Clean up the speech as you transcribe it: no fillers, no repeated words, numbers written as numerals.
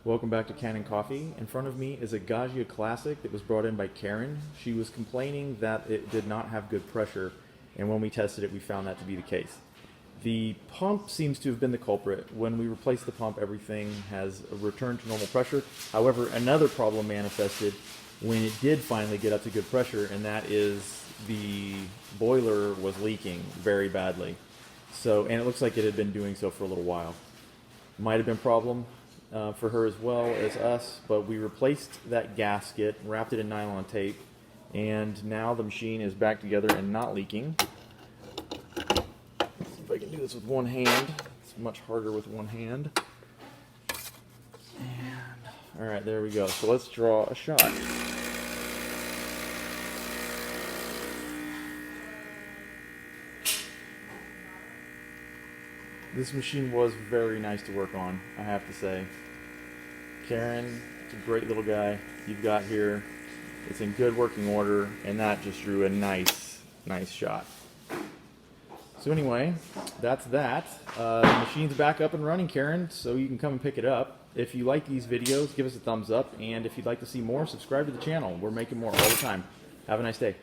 Welcome back to Kanen Coffee. In front of me is a Gaggia Classic that was brought in by Karen. She was complaining that it did not have good pressure, and when we tested it, we found that to be the case. The pump seems to have been the culprit. When we replaced the pump, everything has returned to normal pressure. However, another problem manifested when it did finally get up to good pressure, and that is the boiler was leaking very badly. And it looks like it had been doing so for a little while. Might have been a problem for her as well as us, but we replaced that gasket, wrapped it in nylon tape, and now the machine is back together and not leaking. Let's see if I can do this with one hand. It's much harder with one hand. And all right, there we go. So let's draw a shot. This machine was very nice to work on, I have to say. Karen, it's a great little guy you've got here. It's in good working order, and that just drew a nice shot. So anyway, that's that. The machine's back up and running, Karen, so you can come and pick it up. If you like these videos, give us a thumbs up, and if you'd like to see more, subscribe to the channel. We're making more all the time. Have a nice day.